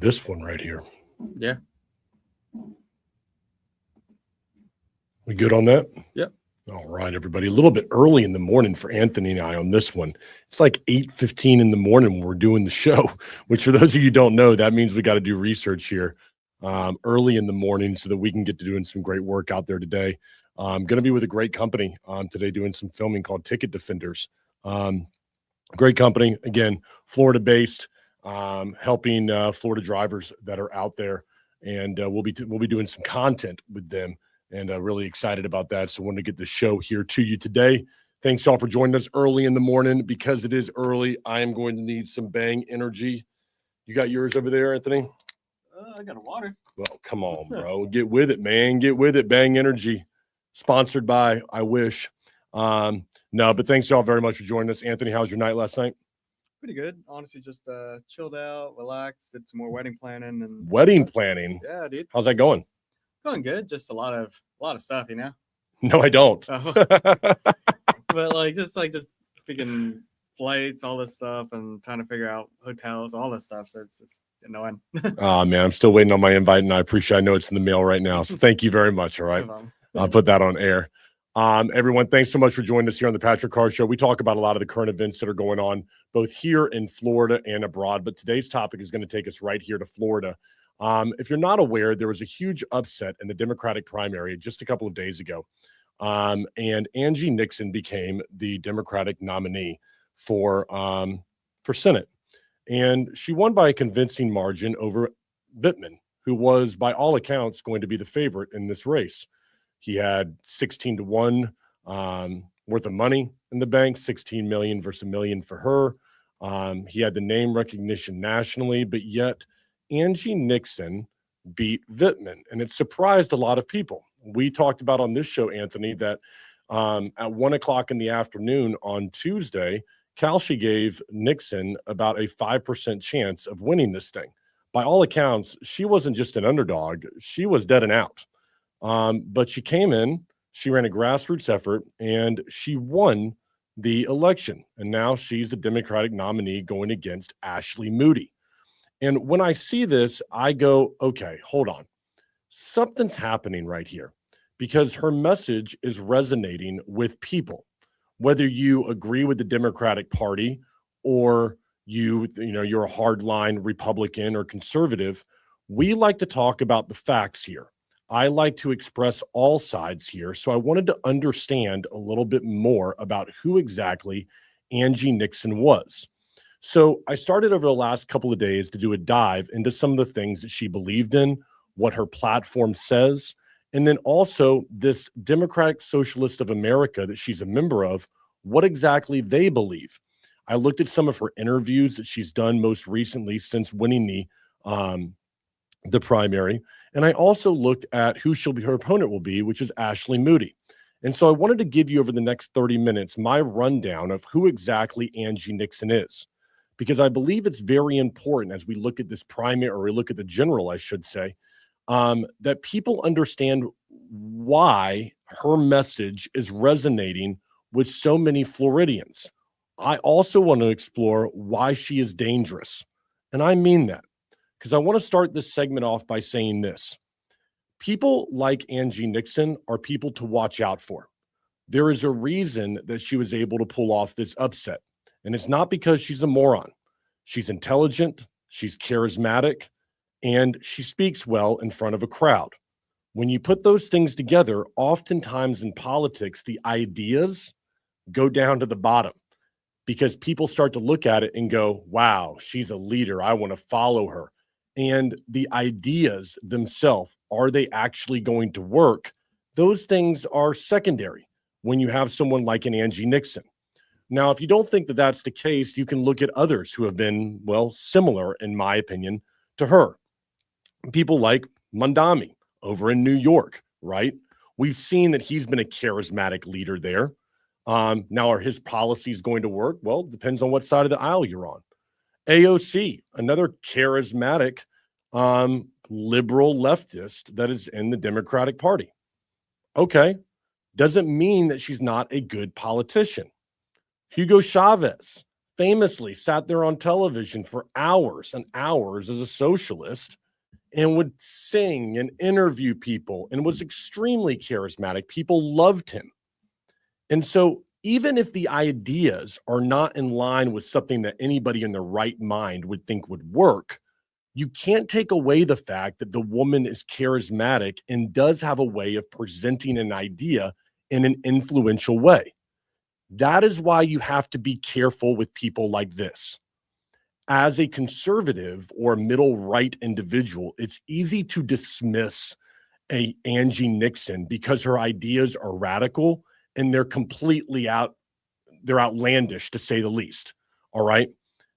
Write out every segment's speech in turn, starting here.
this one right here. Yeah. We good on that? Yep. All right, everybody. A little bit early in the morning for Anthony and I on this one. It's like 8:15 in the morning when we're doing the show, which for those of you who don't know, that means we got to do research here early in the morning so that we can get to doing some great work out there today. I'm going to be with a great company today doing some filming called Ticket Defenders. Great company, again, Florida-based, helping Florida drivers that are out there, and we'll be doing some content with them, and really excited about that. So, wanted to get the show here to you today. Thanks all for joining us early in the morning. Because it is early, I am going to need some Bang energy. You got yours over there, Anthony? I got a water. Well, come on, bro, get with it, man. Get with it. Bang energy, sponsored by I Wish. No, but thanks y'all very much for joining us. Anthony, how was your night last night? Pretty good. Honestly, just chilled out, relaxed, did some more wedding planning and Wedding planning? Yeah, dude. How's that going? Going good. Just a lot of stuff, you know. No, I don't. But just freaking flights, all this stuff, and trying to figure out hotels, all this stuff. So it's just annoying. Oh man, I'm still waiting on my invite, and I know it's in the mail right now. So thank you very much. All right, I'll put that on air. Everyone, thanks so much for joining us here on the Patrick Carr Show. We talk about a lot of the current events that are going on both here in Florida and abroad, but today's topic is going to take us right here to Florida. If you're not aware, there was a huge upset in the Democratic primary just a couple of days ago, and Angie Nixon became the Democratic nominee for Senate, and she won by a convincing margin over Vindman, who was, by all accounts, going to be the favorite in this race. He had 16-1 worth of money in the bank, 16 million versus $1 million for her. He had the name recognition nationally, but yet Angie Nixon beat Vindman, and it surprised a lot of people. We talked about on this show, Anthony, that at 1 o'clock in the afternoon on Tuesday, Kalshi gave Nixon about a 5% chance of winning this thing. By all accounts, she wasn't just an underdog. She was dead and out. But she came in, she ran a grassroots effort, and she won the election. And now she's the Democratic nominee going against Ashley Moody. And when I see this, I go, okay, hold on. Something's happening right here, because her message is resonating with people. Whether you agree with the Democratic Party or you're a hardline Republican or conservative, we like to talk about the facts here. I like to express all sides here. So I wanted to understand a little bit more about who exactly Angie Nixon was. So I started over the last couple of days to do a dive into some of the things that she believed in, what her platform says, and then also this Democratic Socialist of America that she's a member of, what exactly they believe. I looked at some of her interviews that she's done most recently since winning the primary. And I also looked at who her opponent will be, which is Ashley Moody. And so I wanted to give you over the next 30 minutes my rundown of who exactly Angie Nixon is, because I believe it's very important as we look at this primary, or we look at the general, I should say, that people understand why her message is resonating with so many Floridians. I also want to explore why she is dangerous. And I mean that, because I want to start this segment off by saying this. People like Angie Nixon are people to watch out for. There is a reason that she was able to pull off this upset. And it's not because she's a moron. She's intelligent, she's charismatic, and she speaks well in front of a crowd. When you put those things together, oftentimes in politics, the ideas go down to the bottom, because people start to look at it and go, wow, she's a leader. I want to follow her. And the ideas themselves, are they actually going to work? Those things are secondary when you have someone like an Angie Nixon. Now, if you don't think that that's the case, you can look at others who have been, well, similar, in my opinion, to her. People like Mondami over in New York, right? We've seen that he's been a charismatic leader there. Now, are his policies going to work? Well, it depends on what side of the aisle you're on. AOC, another charismatic liberal leftist that is in the Democratic Party. Okay, doesn't mean that she's not a good politician. Hugo Chavez, famously sat there on television for hours and hours as a socialist and would sing and interview people and was extremely charismatic. People loved him. And so even if the ideas are not in line with something that anybody in their right mind would think would work, you can't take away the fact that the woman is charismatic and does have a way of presenting an idea in an influential way. That is why you have to be careful with people like this. As a conservative or middle right individual, it's easy to dismiss a Angie Nixon because her ideas are radical and they're completely they're outlandish, to say the least. All right.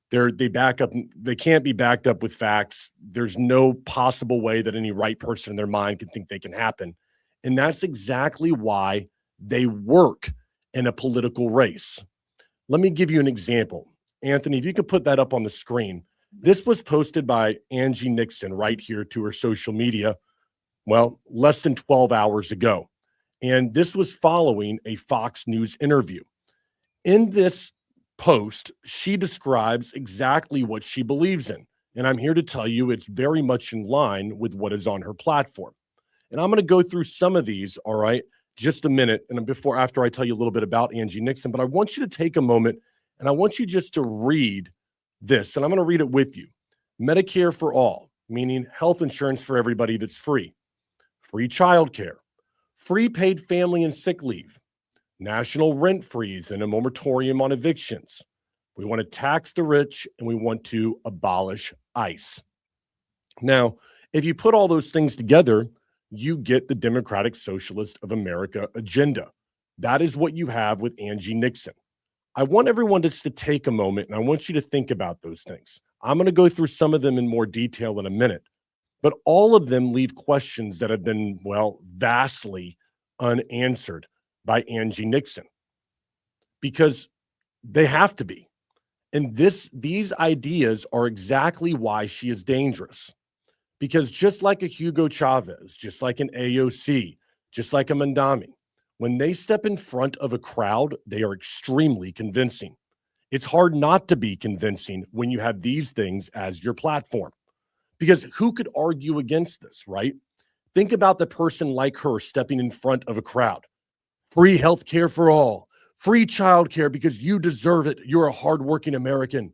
They can't be backed up with facts. There's no possible way that any right person in their mind can think they can happen. And that's exactly why they work in a political race. Let me give you an example. Anthony, if you could put that up on the screen. This was posted by Angie Nixon right here to her social media, well, less than 12 hours ago. And this was following a Fox News interview. In this post, she describes exactly what she believes in. And I'm here to tell you it's very much in line with what is on her platform. And I'm going to go through some of these, all right, just a minute. And after I tell you a little bit about Angie Nixon, but I want you to take a moment and I want you just to read this. And I'm going to read it with you. Medicare for all, meaning health insurance for everybody that's free. Free childcare. Free paid family and sick leave. National rent freeze and a moratorium on evictions. We want to tax the rich and we want to abolish ICE. Now, if you put all those things together, you get the Democratic Socialist of America agenda. That is what you have with Angie Nixon. I want everyone just to take a moment and I want you to think about those things. I'm going to go through some of them in more detail in a minute, but all of them leave questions that have been, well, vastly unanswered by Angie Nixon, because they have to be. And these ideas are exactly why she is dangerous. Because just like a Hugo Chavez, just like an AOC, just like a Mandami, when they step in front of a crowd, they are extremely convincing. It's hard not to be convincing when you have these things as your platform. Because who could argue against this, right? Think about the person like her stepping in front of a crowd. Free health care for all. Free child care because you deserve it. You're a hardworking American.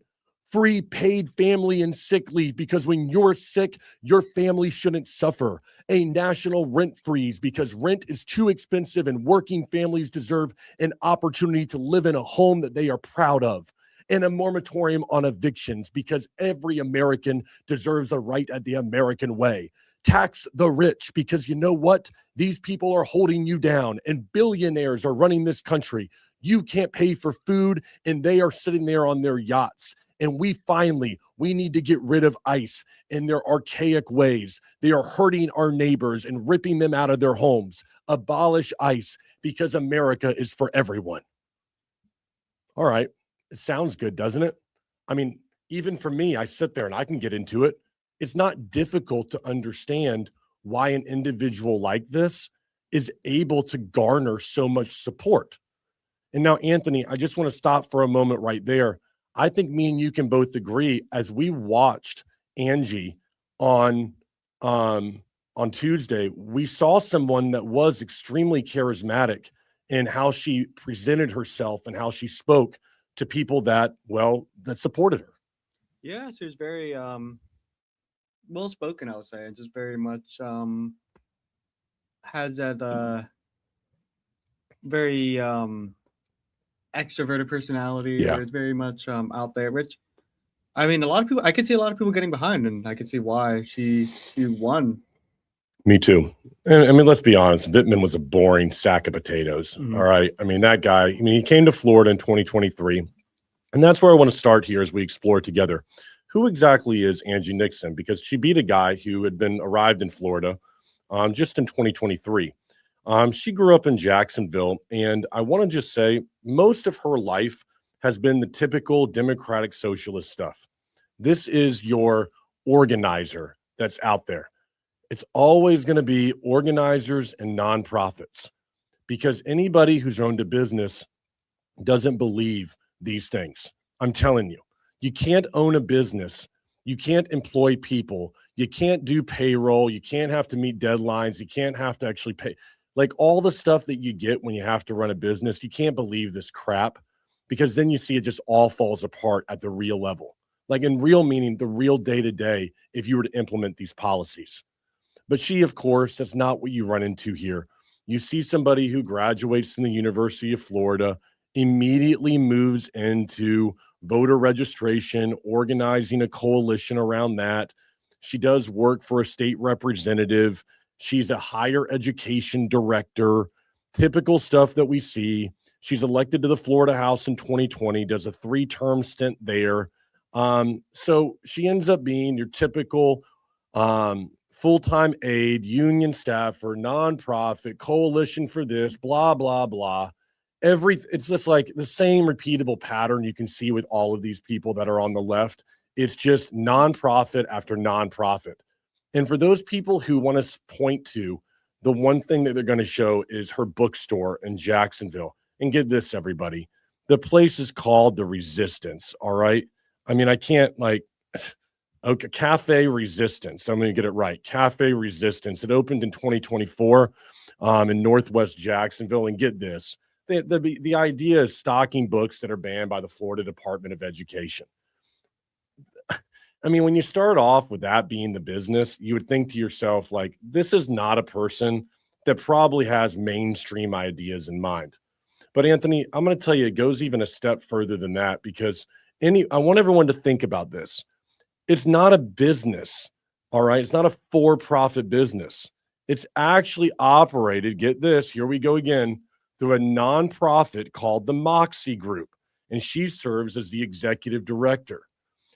Free paid family and sick leave because when you're sick, your family shouldn't suffer. A national rent freeze because rent is too expensive and working families deserve an opportunity to live in a home that they are proud of. And a moratorium on evictions because every American deserves a right at the American way. Tax the rich because you know what? These people are holding you down and billionaires are running this country. You can't pay for food and they are sitting there on their yachts. And we need to get rid of ICE and their archaic ways. They are hurting our neighbors and ripping them out of their homes. Abolish ICE because America is for everyone. All right. It sounds good, doesn't it? I mean, even for me, I sit there and I can get into it. It's not difficult to understand why an individual like this is able to garner so much support. And now, Anthony, I just want to stop for a moment right there. I think me and you can both agree as we watched Angie on Tuesday, we saw someone that was extremely charismatic in how she presented herself and how she spoke to people that supported her. Yeah, she was very well spoken, I would say, and just very much has that very extroverted personality. Yeah. It's very much out there, which I mean, I could see a lot of people getting behind, and I could see why she won. Me too. And I mean, let's be honest, Vittman was a boring sack of potatoes. Mhm. All right. I mean, that guy, he came to Florida in 2023. And that's where I want to start here as we explore together. Who exactly is Angie Nixon? Because she beat a guy who had arrived in Florida just in 2023. She grew up in Jacksonville, and I want to just say most of her life has been the typical Democratic Socialist stuff. This is your organizer that's out there. It's always going to be organizers and nonprofits, because anybody who's owned a business doesn't believe these things. I'm telling you, you can't own a business. You can't employ people. You can't do payroll. You can't have to meet deadlines. You can't have to actually pay. Like all the stuff that you get when you have to run a business, you can't believe this crap, because then you see it just all falls apart at the real level. Like in real meaning, the real day-to-day, if you were to implement these policies. But she, of course, that's not what you run into here. You see somebody who graduates from the University of Florida, immediately moves into voter registration, organizing a coalition around that. She does work for a state representative. She's a higher education director, typical stuff that we see. She's elected to the Florida House in 2020, does a 3-term stint there. So she ends up being your typical full-time aide, union staffer, nonprofit, coalition for this, blah, blah, blah. It's just like the same repeatable pattern you can see with all of these people that are on the left. It's just nonprofit after nonprofit. And for those people who want to point to, the one thing that they're going to show is her bookstore in Jacksonville. And get this, everybody. The place is called The Resistance, all right? I mean, I can't okay, Cafe Resistance. I'm going to get it right. Cafe Resistance. It opened in 2024 in Northwest Jacksonville. And get this, the idea is stocking books that are banned by the Florida Department of Education. I mean, when you start off with that being the business, you would think to yourself, like, this is not a person that probably has mainstream ideas in mind. But Anthony, I'm going to tell you, it goes even a step further than that, because I want everyone to think about this. It's not a business, all right? It's not a for-profit business. It's actually operated, get this, here we go again, through a nonprofit called the Moxie Group, and she serves as the executive director.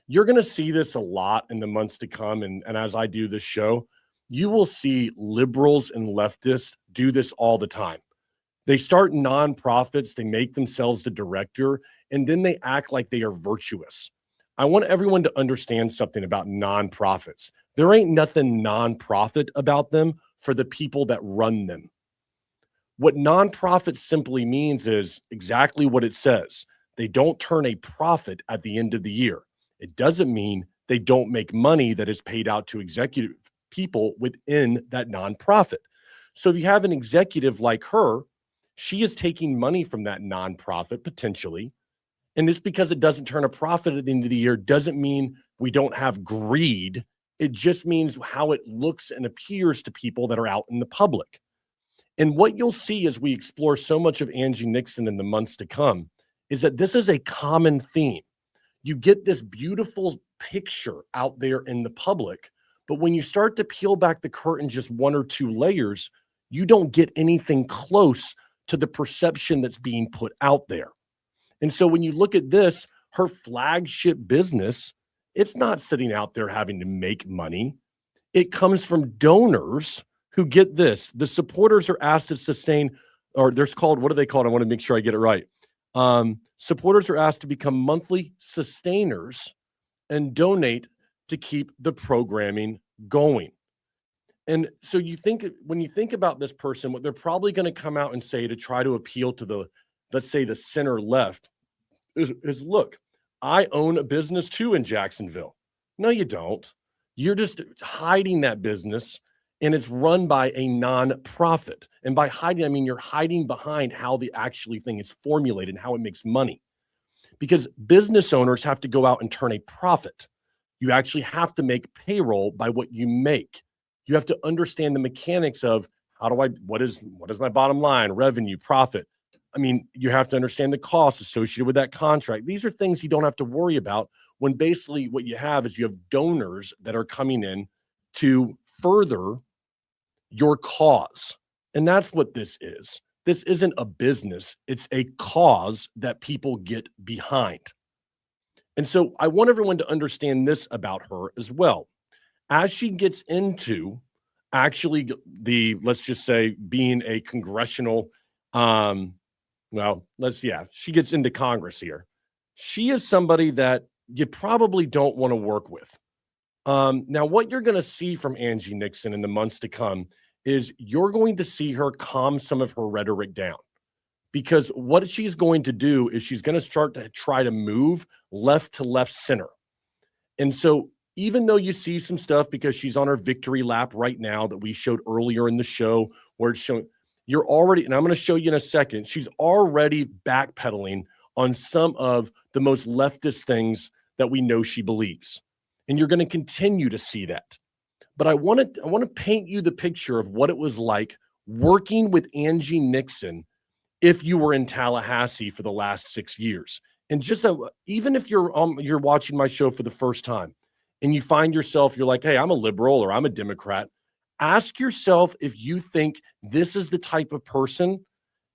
You're going to see this a lot in the months to come, and as I do this show, you will see liberals and leftists do this all the time. They start nonprofits, they make themselves the director, and then they act like they are virtuous. I want everyone to understand something about nonprofits. There ain't nothing nonprofit about them for the people that run them. What nonprofit simply means is exactly what it says. They don't turn a profit at the end of the year. It doesn't mean they don't make money that is paid out to executive people within that nonprofit. So if you have an executive like her, she is taking money from that nonprofit potentially. And it's because it doesn't turn a profit at the end of the year doesn't mean we don't have greed. It just means how it looks and appears to people that are out in the public. And what you'll see as we explore so much of Angie Nixon in the months to come is that this is a common theme. You get this beautiful picture out there in the public, but when you start to peel back the curtain just 1 or 2 layers, you don't get anything close to the perception that's being put out there. And so when you look at this, her flagship business, it's not sitting out there having to make money. It comes from donors who, get this, the supporters are asked to sustain, or there's called, what are they called? I want to make sure I get it right. Supporters are asked to become monthly sustainers and donate to keep the programming going. And so when you think about this person, what they're probably going to come out and say to try to appeal to the, let's say, the center left is look, I own a business too in Jacksonville. No, you don't. You're just hiding that business, and it's run by a nonprofit. And by hiding, I mean you're hiding behind how the actually thing is formulated and how it makes money. Because business owners have to go out and turn a profit. You actually have to make payroll by what you make. You have to understand the mechanics of what is my bottom line, revenue, profit. I mean, you have to understand the costs associated with that contract. These are things you don't have to worry about when basically what you have is you have donors that are coming in to further your cause. And that's what this is. This isn't a business. It's a cause that people get behind. And so I want everyone to understand this about her as well. As she gets into actually let's just say being a congressional, she gets into Congress here. She is somebody that you probably don't want to work with. Now, what you're going to see from Angie Nixon in the months to come is you're going to see her calm some of her rhetoric down. because what she's going to do is she's going to start to try to move left to left center. And so even though you see some stuff because she's on her victory lap right now that we showed earlier in the show where it's showing, you're already, and I'm going to show you in a second, she's already backpedaling on some of the most leftist things that we know she believes. And you're going to continue to see that. But I want to paint you the picture of what it was like working with Angie Nixon if you were in Tallahassee for the last 6 years. And just even if you're watching my show for the first time and you find yourself, you're like, hey, I'm a liberal or I'm a Democrat, ask yourself if you think this is the type of person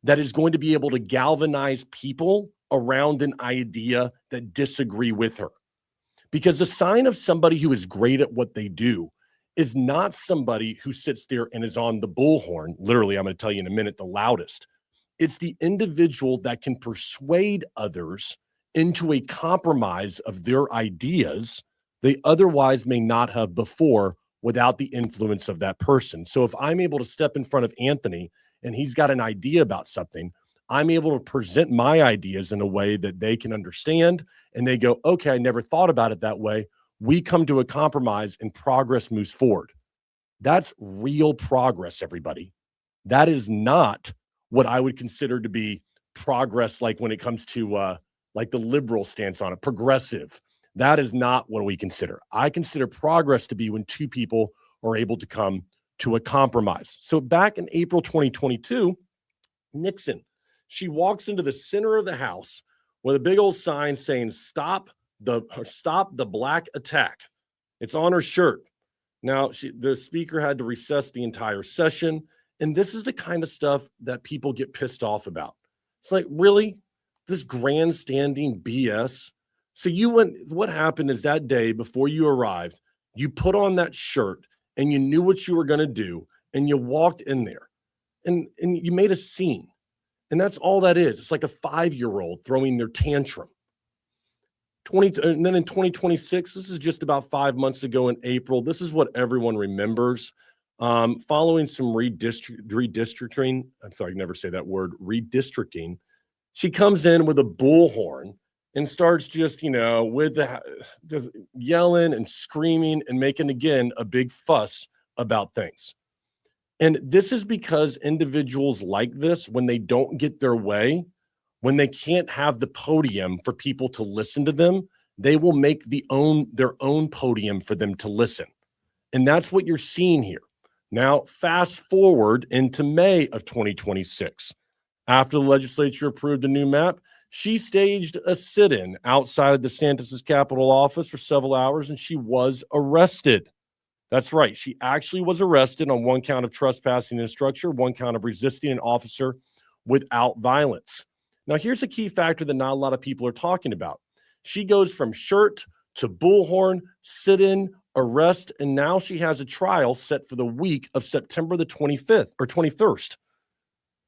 that is going to be able to galvanize people around an idea that disagree with her. Because the sign of somebody who is great at what they do is not somebody who sits there and is on the bullhorn. Literally, I'm going to tell you in a minute, the loudest. It's the individual that can persuade others into a compromise of their ideas they otherwise may not have before without the influence of that person. So if I'm able to step in front of Anthony and he's got an idea about something, I'm able to present my ideas in a way that they can understand and they go, okay, I never thought about it that way. We come to a compromise and progress moves forward. That's real progress, everybody. That is not what I would consider to be progress, like when it comes to like the liberal stance on it, progressive. That is not what we consider. I consider progress to be when two people are able to come to a compromise. So back in April 2022, Nixon, she walks into the center of the house with a big old sign saying, stop the black attack. It's on her shirt. Now, the speaker had to recess the entire session. And this is the kind of stuff that people get pissed off about. It's like, really? This grandstanding BS? So what happened is that day before you arrived, you put on that shirt and you knew what you were going to do and you walked in there and you made a scene. And that's all that is. It's like a 5-year-old throwing their tantrum. And then in 2026, this is just about 5 months ago in April. This is what everyone remembers. Following some redistricting, I'm sorry, I can never say that word, redistricting, she comes in with a bullhorn and starts just yelling and screaming and making, again, a big fuss about things. And this is because individuals like this, when they don't get their way, when they can't have the podium for people to listen to them, they will make their own podium for them to listen. And that's what you're seeing here. Now, fast forward into May of 2026. After the legislature approved a new map, she staged a sit-in outside of DeSantis' Capitol office for several hours, and she was arrested. That's right. She actually was arrested on 1 count of trespassing in a structure, 1 count of resisting an officer without violence. Now, here's a key factor that not a lot of people are talking about. She goes from shirt to bullhorn, sit-in, arrest, and now she has a trial set for the week of September the 25th or 21st.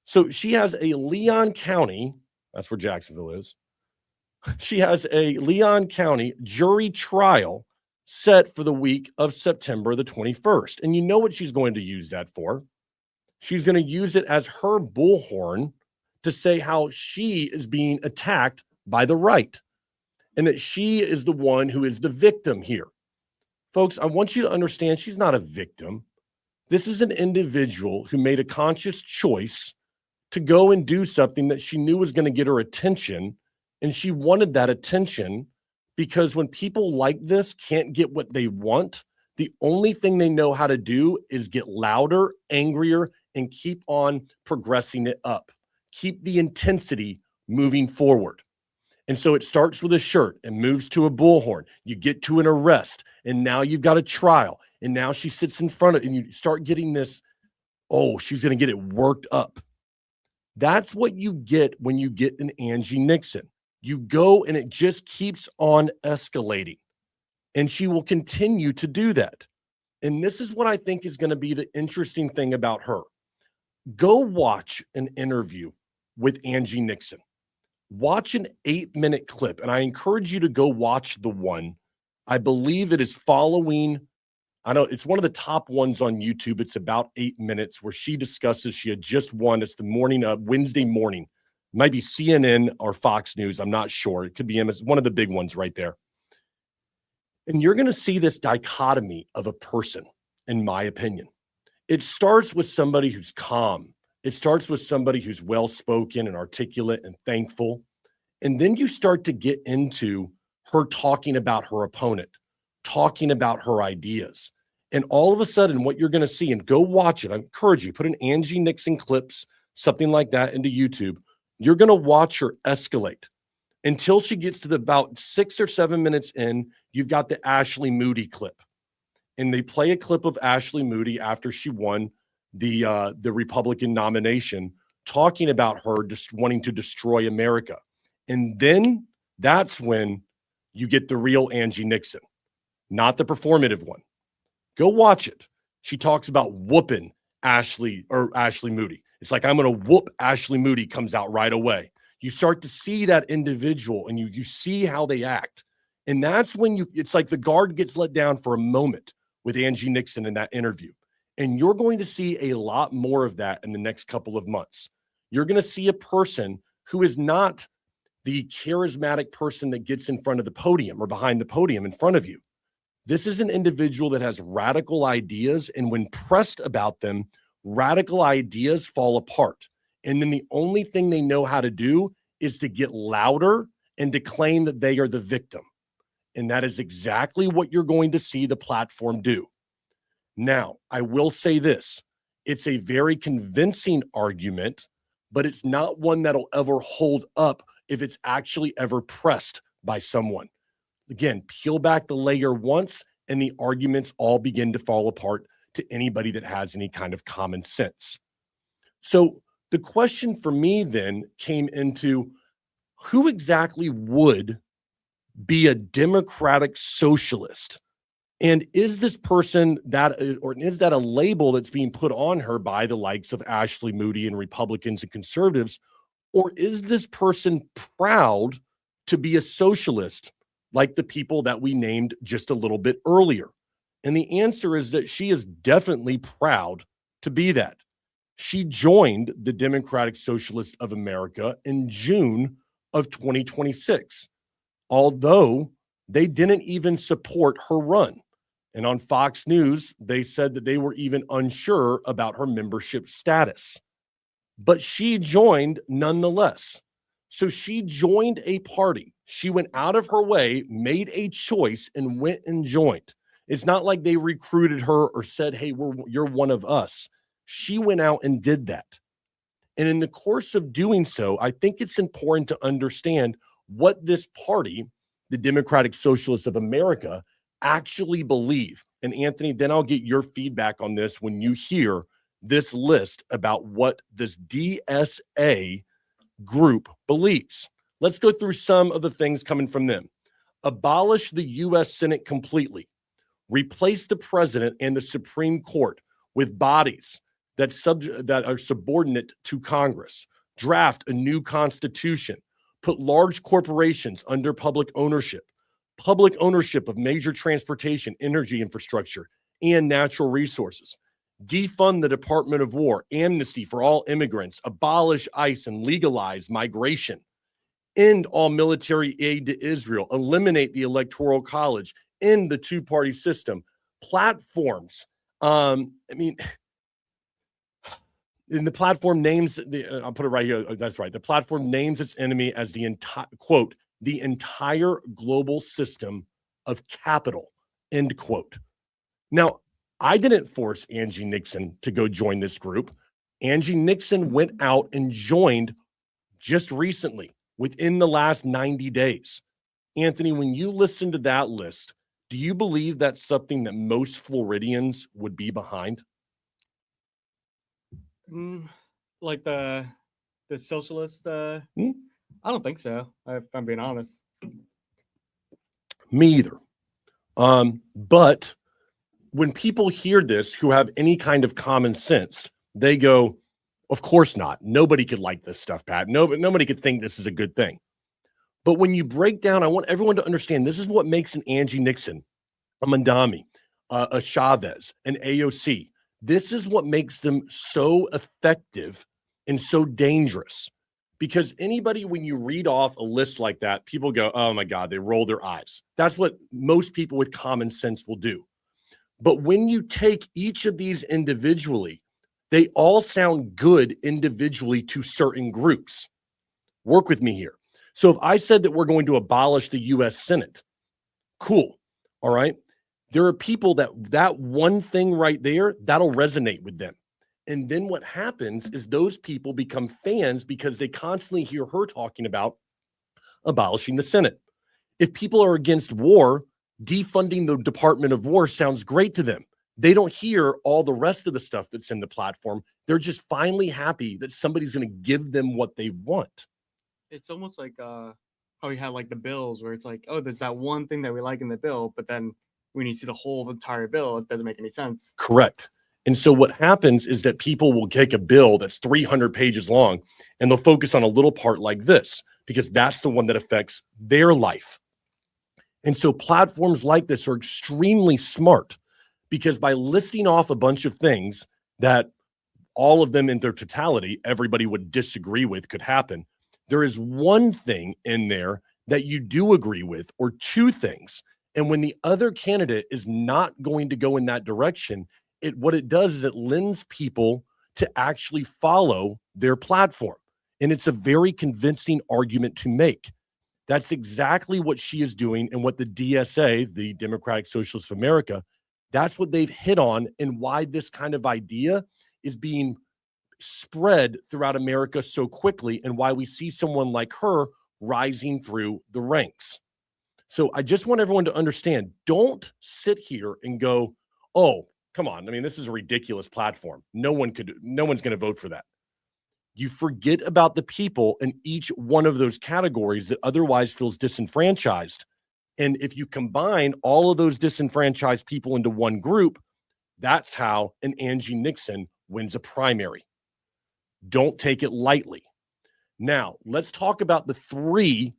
So she has a Leon County, that's where Jacksonville is. She has a Leon County jury trial set for the week of September the 21st. And you know what she's going to use that for? She's going to use it as her bullhorn to say how she is being attacked by the right and that she is the one who is the victim here. Folks, I want you to understand she's not a victim. This is an individual who made a conscious choice to go and do something that she knew was going to get her attention, and she wanted that attention because when people like this can't get what they want, the only thing they know how to do is get louder, angrier, and keep on progressing it up. Keep the intensity moving forward. And so it starts with a shirt and moves to a bullhorn. You get to an arrest, and now you've got a trial, and now she sits in front of it, and you start getting this, oh, she's going to get it worked up. That's what you get when you get an Angie Nixon. You go and it just keeps on escalating. And she will continue to do that. And this is what I think is going to be the interesting thing about her. Go watch an interview with Angie Nixon. Watch an 8-minute clip. And I encourage you to go watch the one. I believe it is following, I know it's one of the top ones on YouTube. It's about 8 minutes where she discusses, she had just won. It's the morning of Wednesday morning. might be CNN or Fox News. I'm not sure. It could be one of the big ones right there. And you're going to see this dichotomy of a person, in my opinion. It starts with somebody who's calm. It starts with somebody who's well-spoken and articulate and thankful. And then you start to get into her talking about her opponent, talking about her ideas. And all of a sudden, what you're going to see, and go watch it, I encourage you, put an Angie Nixon clips, something like that into YouTube. You're going to watch her escalate until she gets to about 6 or 7 minutes in. You've got the Ashley Moody clip. And they play a clip of Ashley Moody after she won the Republican nomination, talking about her just wanting to destroy America. And then that's when you get the real Angie Nixon, not the performative one. Go watch it. She talks about whooping Ashley Moody. It's like, I'm going to whoop Ashley Moody, comes out right away. You start to see that individual and you see how they act. And that's when it's like the guard gets let down for a moment with Angie Nixon in that interview. And you're going to see a lot more of that in the next couple of months. You're going to see a person who is not the charismatic person that gets in front of the podium or behind the podium in front of you. This is an individual that has radical ideas, and when pressed about them, radical ideas fall apart. And then the only thing they know how to do is to get louder and to claim that they are the victim. And that is exactly what you're going to see the platform do. Now, I will say this. It's a very convincing argument, but it's not one that'll ever hold up if it's actually ever pressed by someone. Again, peel back the layer once, and the arguments all begin to fall apart to anybody that has any kind of common sense. So the question for me then came into, who exactly would be a democratic socialist? And is this person or is that a label that's being put on her by the likes of Ashley Moody and Republicans and conservatives? Or is this person proud to be a socialist like the people that we named just a little bit earlier? And the answer is that she is definitely proud to be that. She joined the Democratic Socialist of America in June of 2026, although they didn't even support her run. And on Fox News, they said that they were even unsure about her membership status. But she joined nonetheless. So she joined a party. She went out of her way, made a choice, and went and joined. It's not like they recruited her or said, hey, you're one of us. She went out and did that. And in the course of doing so, I think it's important to understand what this party, the Democratic Socialists of America, actually believe. And Anthony, then I'll get your feedback on this when you hear this list about what this DSA group believes. Let's go through some of the things coming from them. Abolish the U.S. Senate completely. Replace the president and the Supreme Court with bodies that are subordinate to Congress. Draft a new constitution. Put large corporations under public ownership of major transportation, energy infrastructure, and natural resources. Defund the Department of War, amnesty for all immigrants, abolish ICE and legalize migration, end all military aid to Israel, eliminate the Electoral College, end the two-party system, platforms. And the platform names, I'll put it right here. That's right. The platform names its enemy as the entire, quote, the entire global system of capital, end quote. Now, I didn't force Angie Nixon to go join this group. Angie Nixon went out and joined just recently, within the last 90 days. Anthony, when you listen to that list, do you believe that's something that most Floridians would be behind? Like the socialist, I don't think so, if I'm being honest. Me either. But when people hear this who have any kind of common sense, they go, of course not. Nobody could like this stuff, Pat. Nobody could think this is a good thing. But when you break down, I want everyone to understand this is what makes an Angie Nixon, a Mandami, a Chavez, an AOC. This is what makes them so effective and so dangerous, Because anybody, when you read off a list like that, people go, oh my God, they roll their eyes. That's what most people with common sense will do. But when you take each of these individually, they all sound good individually to certain groups. Work with me here. So if I said that we're going to abolish the US Senate, cool. All right. There are people that one thing right there, that'll resonate with them. And then what happens is those people become fans because they constantly hear her talking about abolishing the Senate. If people are against war, defunding the Department of War sounds great to them. They don't hear all the rest of the stuff that's in the platform. They're just finally happy that somebody's going to give them what they want. It's almost like how we have like the bills where it's like, oh, there's that one thing that we like in the bill, but then when you see the whole entire bill, it doesn't make any sense. Correct. And so what happens is that people will take a bill that's 300 pages long and they'll focus on a little part like this because that's the one that affects their life. And so platforms like this are extremely smart because by listing off a bunch of things that all of them in their totality, everybody would disagree with could happen, there is one thing in there that you do agree with or two things. And when the other candidate is not going to go in that direction, what it does is it lends people to actually follow their platform. And it's a very convincing argument to make. That's exactly what she is doing and what the DSA, the Democratic Socialists of America, that's what they've hit on and why this kind of idea is being spread throughout America so quickly and why we see someone like her rising through the ranks. So I just want everyone to understand, don't sit here and go, oh, come on. I mean, this is a ridiculous platform. No one's going to vote for that. You forget about the people in each one of those categories that otherwise feels disenfranchised. And if you combine all of those disenfranchised people into one group, that's how an Angie Nixon wins a primary. Don't take it lightly. Now, let's talk about the three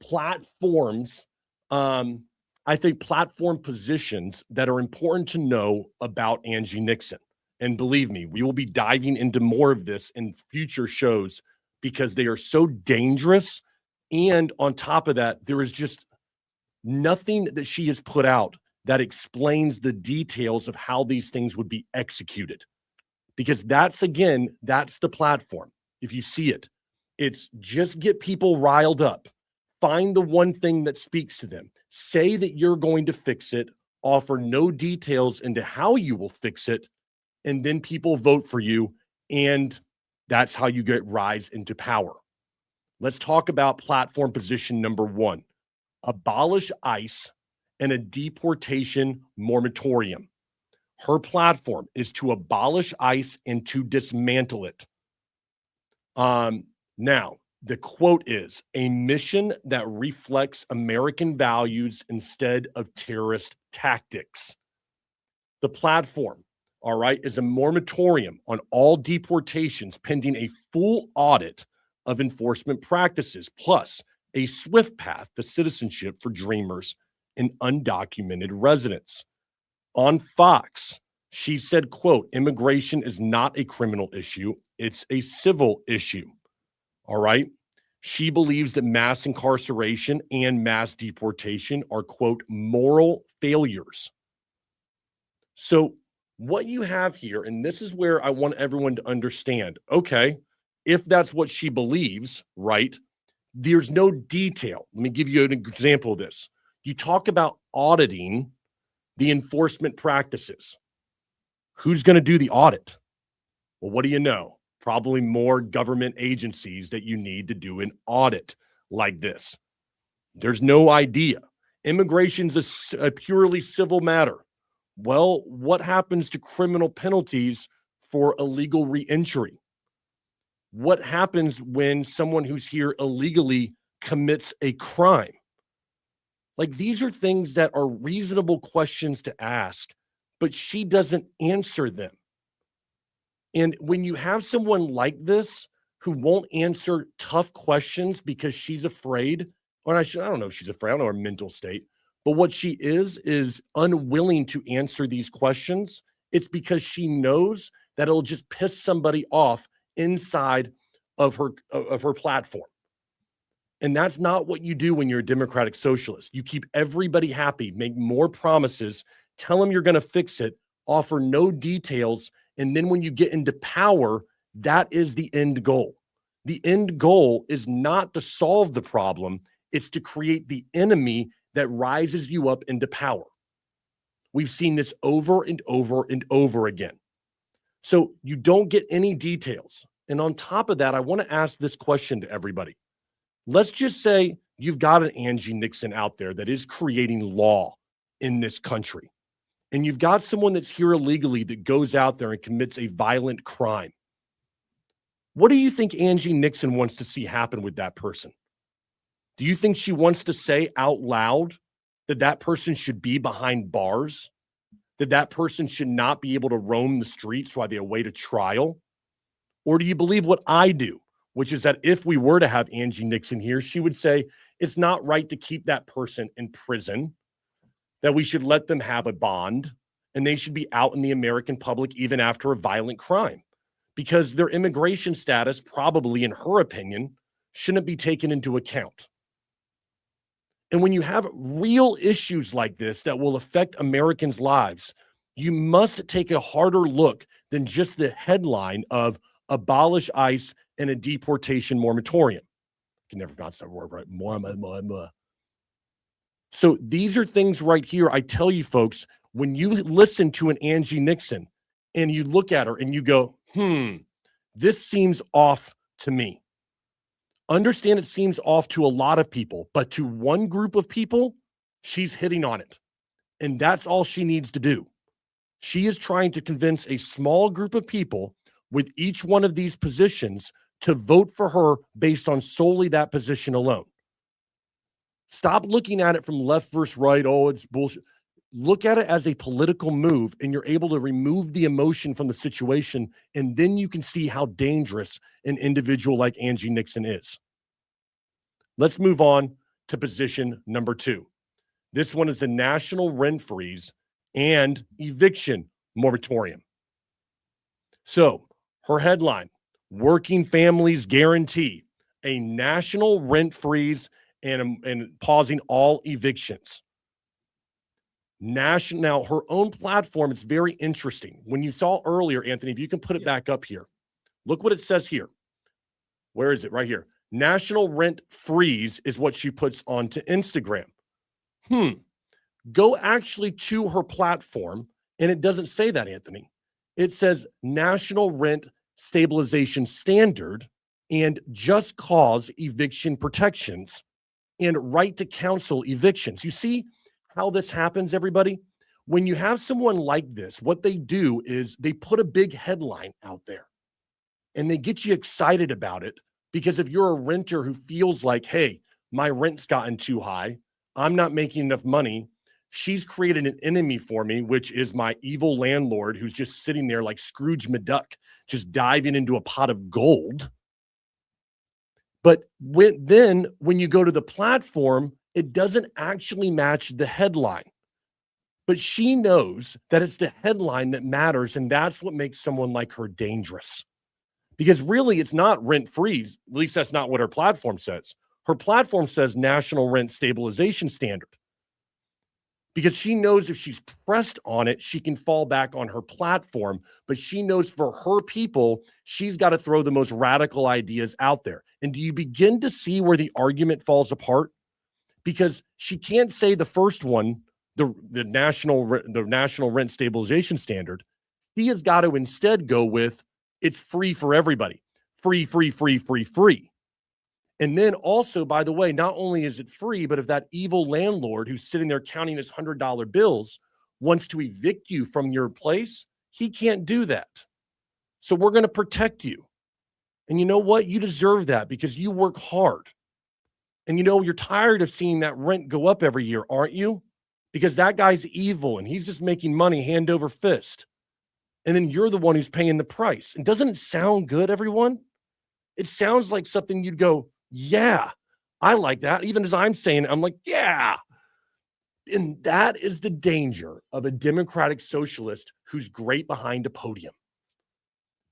platforms, I think platform positions that are important to know about Angie Nixon. And believe me, we will be diving into more of this in future shows because they are so dangerous. And on top of that, there is just nothing that she has put out that explains the details of how these things would be executed. Because that's the platform. If you see it, it's just get people riled up. Find the one thing that speaks to them. Say that you're going to fix it. Offer no details into how you will fix it. And then people vote for you. And that's how you rise into power. Let's talk about platform position number one. Abolish ICE and a deportation moratorium. Her platform is to abolish ICE and to dismantle it. Now, the quote is a mission that reflects American values instead of terrorist tactics. The platform, all right, is a moratorium on all deportations pending a full audit of enforcement practices, plus a swift path to citizenship for dreamers and undocumented residents. On Fox, she said, quote, immigration is not a criminal issue. It's a civil issue. All right. She believes that mass incarceration and mass deportation are, quote, moral failures. So what you have here, and this is where I want everyone to understand, okay, if that's what she believes, right, there's no detail. Let me give you an example of this. You talk about auditing the enforcement practices. Who's going to do the audit? Well, what do you know? Probably more government agencies that you need to do an audit like this. There's no idea. Immigration's a purely civil matter. Well, what happens to criminal penalties for illegal reentry? What happens when someone who's here illegally commits a crime? Like, these are things that are reasonable questions to ask, but she doesn't answer them. And when you have someone like this who won't answer tough questions because she's afraid, or I don't know if she's afraid, I don't know her mental state, but what she is unwilling to answer these questions, it's because she knows that it'll just piss somebody off inside of her platform. And that's not what you do when you're a democratic socialist. You keep everybody happy, make more promises, tell them you're going to fix it, offer no details, and then when you get into power, that is the end goal. The end goal is not to solve the problem, it's to create the enemy that rises you up into power. We've seen this over and over and over again. So you don't get any details. And on top of that, I want to ask this question to everybody. Let's just say you've got an Angie Nixon out there that is creating law in this country. And you've got someone that's here illegally that goes out there and commits a violent crime. What do you think Angie Nixon wants to see happen with that person? Do you think she wants to say out loud that that person should be behind bars? That that person should not be able to roam the streets while they await a trial? Or do you believe what I do, which is that if we were to have Angie Nixon here, she would say it's not right to keep that person in prison, that we should let them have a bond, and they should be out in the American public even after a violent crime, because their immigration status, probably in her opinion, shouldn't be taken into account. And when you have real issues like this that will affect Americans' lives, you must take a harder look than just the headline of abolish ICE and a deportation moratorium. I can never pronounce that word right. So these are things right here. I tell you folks, when you listen to an Angie Nixon and you look at her and you go, this seems off to me. Understand it seems off to a lot of people, but to one group of people, she's hitting on it. And that's all she needs to do. She is trying to convince a small group of people with each one of these positions to vote for her based on solely that position alone. Stop looking at it from left versus right. Oh, it's bullshit. Look at it as a political move, and you're able to remove the emotion from the situation, and then you can see how dangerous an individual like Angie Nixon is. Let's move on to position number 2. This one is the national rent freeze and eviction moratorium. So her headline, Working Families Guarantee a National Rent Freeze and pausing all evictions. Now, her own platform is very interesting. When you saw earlier, Anthony, if you can put it back up here, look what it says here. Where is it? Right here. National Rent Freeze is what she puts onto Instagram. Go actually to her platform, and it doesn't say that, Anthony. It says National Rent Stabilization Standard and Just Cause Eviction Protections and Right to Counsel Evictions. You see how this happens, everybody? When you have someone like this, what they do is they put a big headline out there and they get you excited about it, because if you're a renter who feels like, hey, my rent's gotten too high, I'm not making enough money, she's created an enemy for me, which is my evil landlord who's just sitting there like Scrooge McDuck, just diving into a pot of gold. But then when you go to the platform, it doesn't actually match the headline. But she knows that it's the headline that matters, and that's what makes someone like her dangerous. Because really, it's not rent freeze. At least that's not what her platform says. Her platform says National Rent Stabilization Standard. Because she knows if she's pressed on it, she can fall back on her platform. But she knows for her people, she's got to throw the most radical ideas out there. And do you begin to see where the argument falls apart? Because she can't say the first one, the national rent stabilization standard. He has got to instead go with it's free for everybody. Free, free, free, free, free. And then also, by the way, not only is it free, but if that evil landlord who's sitting there counting his $100 bills wants to evict you from your place, he can't do that. So we're going to protect you. And you know what? You deserve that because you work hard. And you know, you're tired of seeing that rent go up every year, aren't you? Because that guy's evil and he's just making money hand over fist. And then you're the one who's paying the price. And doesn't it sound good, everyone? It sounds like something you'd go, yeah, I like that. Even as I'm saying it, I'm like, yeah. And that is the danger of a democratic socialist who's great behind a podium.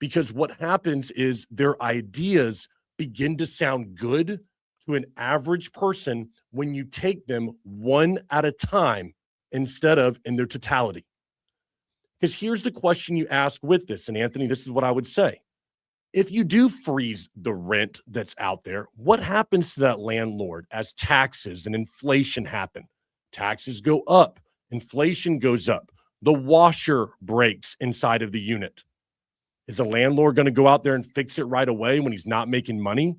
Because what happens is their ideas begin to sound good to an average person when you take them one at a time instead of in their totality. Because here's the question you ask with this, and Anthony, this is what I would say. If you do freeze the rent that's out there, what happens to that landlord as taxes and inflation happen? Taxes go up, inflation goes up, the washer breaks inside of the unit. Is the landlord going to go out there and fix it right away when he's not making money?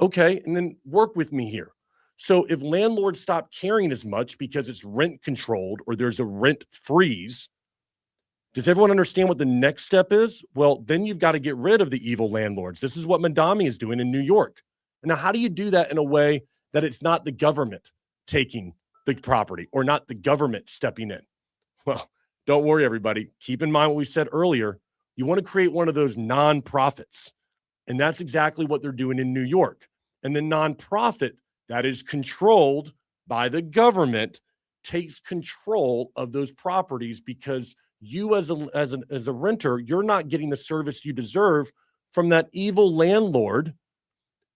Okay, and then work with me here. So if landlords stop caring as much because it's rent controlled or there's a rent freeze, does everyone understand what the next step is? Well, then you've got to get rid of the evil landlords. This is what Madami is doing in New York. Now, how do you do that in a way that it's not the government taking the property or not the government stepping in? Well, don't worry, everybody. Keep in mind what we said earlier. You want to create one of those nonprofits. And that's exactly what they're doing in New York. And the nonprofit that is controlled by the government takes control of those properties because you as a renter, you're not getting the service you deserve from that evil landlord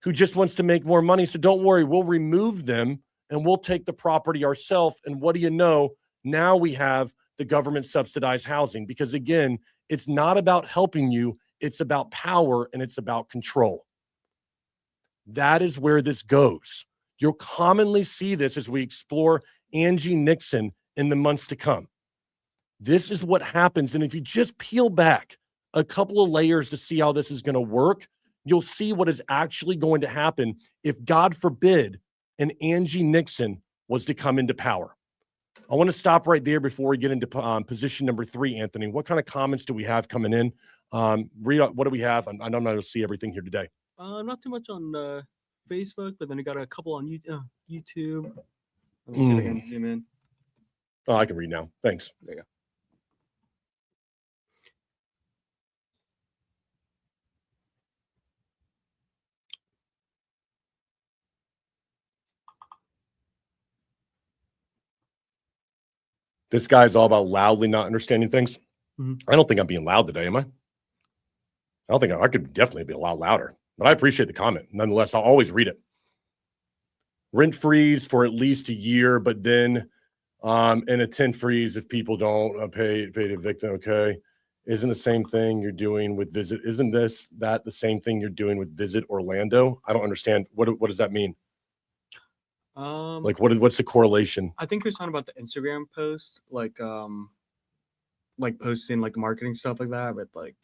who just wants to make more money. So don't worry, we'll remove them and we'll take the property ourselves. And what do you know? Now we have the government subsidized housing because again, it's not about helping you. It's about power and it's about control. That is where this goes. You'll commonly see this as we explore Angie Nixon in the months to come. This is what happens. And if you just peel back a couple of layers to see how this is going to work, you'll see what is actually going to happen if, God forbid, an Angie Nixon was to come into power. I want to stop right there before we get into position number 3, Anthony. What kind of comments do we have coming in? Rita, what do we have? I don't know to see everything here today. Not too much on Facebook, but then we got a couple on YouTube. Let me see if I can zoom in. Oh, I can read now. Thanks. There you go. This guy is all about loudly not understanding things. Mm-hmm. I don't think I'm being loud today, am I? I don't think I could definitely be a lot louder, but I appreciate the comment. Nonetheless, I'll always read it. Rent freeze for at least a year, but then in a tent freeze if people don't pay the victim. Okay, isn't the same thing you're doing with Visit? Isn't that the same thing you're doing with Visit Orlando? I don't understand. What does that mean? Like what's the correlation? I think you're talking about the Instagram post, like posting like marketing stuff like that, but like.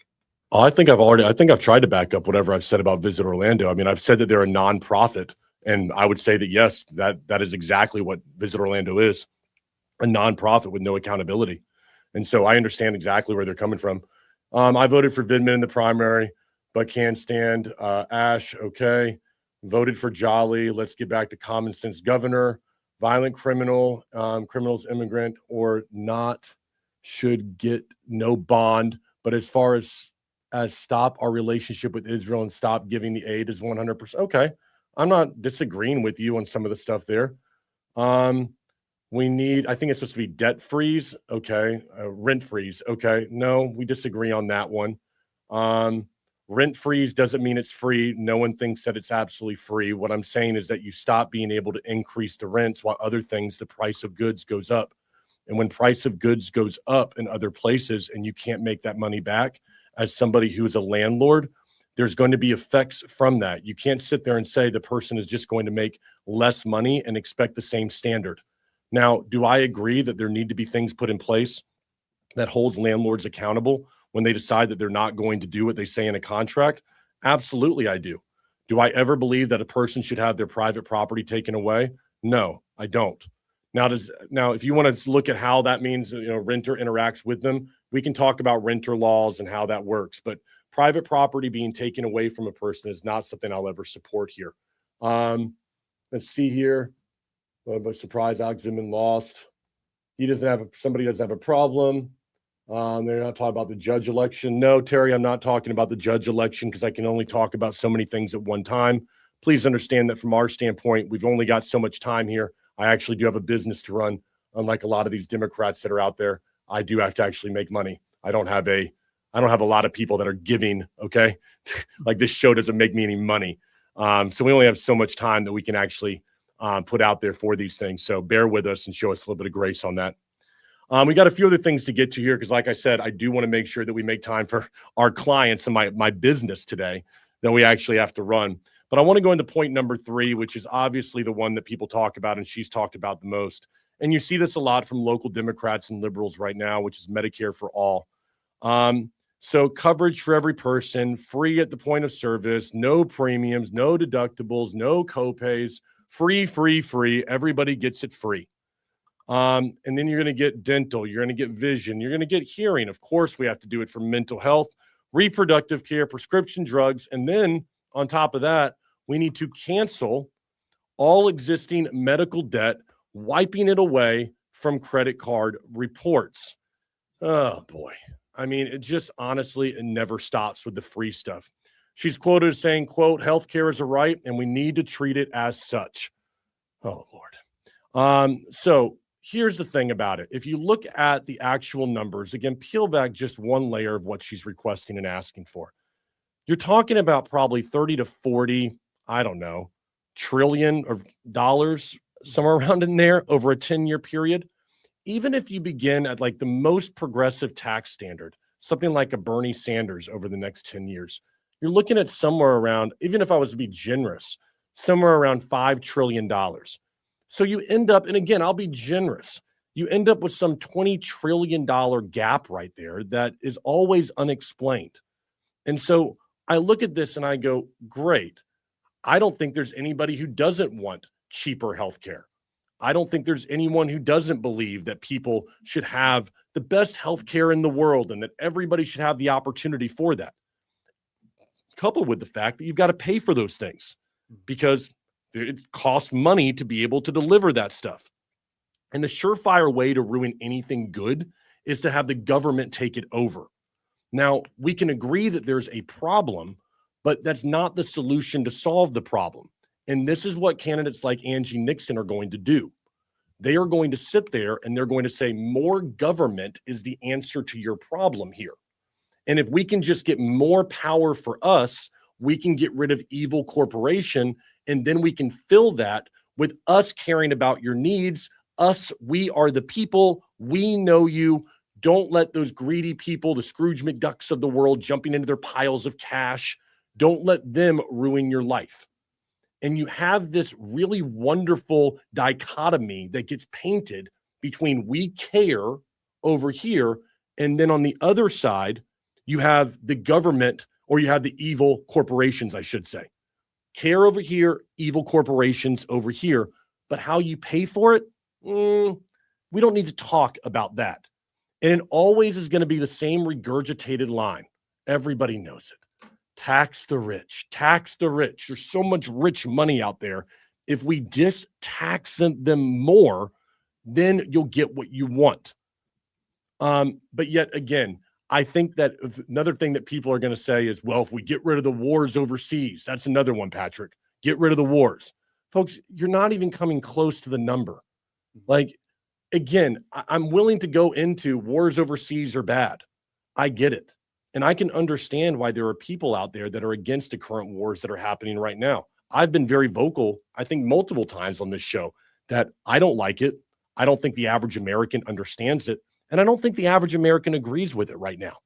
Oh, I think I've tried to back up whatever I've said about Visit Orlando. I mean, I've said that they're a nonprofit, and I would say that yes, that is exactly what Visit Orlando is, a nonprofit with no accountability. And so I understand exactly where they're coming from. I voted for Vindman in the primary, but can't stand Ash. Okay. Voted for Jolly. Let's get back to common sense governor. Violent criminal, criminals, immigrant or not, should get no bond. But as far as stop our relationship with Israel and stop giving the aid is 100%. Okay. I'm not disagreeing with you on some of the stuff there. We need, I think it's supposed to be debt freeze. Okay. Rent freeze. Okay. No, we disagree on that one. Rent freeze doesn't mean it's free. No one thinks that it's absolutely free. What I'm saying is that you stop being able to increase the rents while other things, the price of goods goes up. And when price of goods goes up in other places and you can't make that money back as somebody who is a landlord, there's going to be effects from that. You can't sit there and say the person is just going to make less money and expect the same standard. Now, do I agree that there need to be things put in place that holds landlords accountable when they decide that they're not going to do what they say in a contract? Absolutely, I do. Do I ever believe that a person should have their private property taken away? No, I don't. Now, if you want to look at how that means, renter interacts with them, we can talk about renter laws and how that works. But private property being taken away from a person is not something I'll ever support here. Let's see here. By surprise, Alex Zimmerman lost. Somebody doesn't have a problem. They're not talking about the judge election. No, Terry, I'm not talking about the judge election because I can only talk about so many things at one time. Please understand that from our standpoint, we've only got so much time here. I actually do have a business to run. Unlike a lot of these Democrats that are out there, I do have to actually make money. I don't have a I don't have a lot of people that are giving, okay? Like this show doesn't make me any money. So we only have so much time that we can actually put out there for these things. So bear with us and show us a little bit of grace on that. We got a few other things to get to here because like I said, I do want to make sure that we make time for our clients and my business today that we actually have to run. But I want to go into point number 3, which is obviously the one that people talk about and she's talked about the most. And you see this a lot from local Democrats and liberals right now, which is Medicare for all. So coverage for every person, free at the point of service, no premiums, no deductibles, no copays, free, free, free. Everybody gets it free. And then you're going to get dental, you're going to get vision, you're going to get hearing. Of course, we have to do it for mental health, reproductive care, prescription drugs. And then on top of that, we need to cancel all existing medical debt, wiping it away from credit card reports. Oh boy. I mean, it just honestly, it never stops with the free stuff. She's quoted as saying, quote, healthcare is a right and we need to treat it as such. Oh Lord. So here's the thing about it. If you look at the actual numbers, again, peel back just one layer of what she's requesting and asking for. You're talking about probably 30 to 40, I don't know, trillion of dollars, somewhere around in there over a 10-year period. Even if you begin at like the most progressive tax standard, something like a Bernie Sanders over the next 10 years, you're looking at somewhere around, even if I was to be generous, somewhere around $5 trillion. So you end up, and again, I'll be generous, you end up with some $20 trillion gap right there that is always unexplained. And so I look at this and I go, great. I don't think there's anybody who doesn't want cheaper healthcare. I don't think there's anyone who doesn't believe that people should have the best healthcare in the world and that everybody should have the opportunity for that. Coupled with the fact that you've got to pay for those things because it costs money to be able to deliver that stuff. And the surefire way to ruin anything good is to have the government take it over. Now, we can agree that there's a problem, but that's not the solution to solve the problem. And this is what candidates like Angie Nixon are going to do. They are going to sit there and they're going to say more government is the answer to your problem here. And if we can just get more power for us, we can get rid of evil corporation. And then we can fill that with us caring about your needs. Us, we are the people. We know you. Don't let those greedy people, the Scrooge McDucks of the world, jumping into their piles of cash. Don't let them ruin your life. And you have this really wonderful dichotomy that gets painted between we care over here, and then on the other side, you have the government, or you have the evil corporations, I should say. Care over here, evil corporations over here. But how you pay for it, we don't need to talk about that. And it always is going to be the same regurgitated line. Everybody knows it. Tax the rich, tax the rich. There's so much rich money out there. If we just tax them more, then you'll get what you want. But yet again, I think that another thing that people are going to say is, well, if we get rid of the wars overseas, that's another one, Patrick. Get rid of the wars. Folks, you're not even coming close to the number. Like, again, I'm willing to go into wars overseas are bad. I get it. And I can understand why there are people out there that are against the current wars that are happening right now. I've been very vocal, I think multiple times on this show, that I don't like it. I don't think the average American understands it. And I don't think the average American agrees with it right now.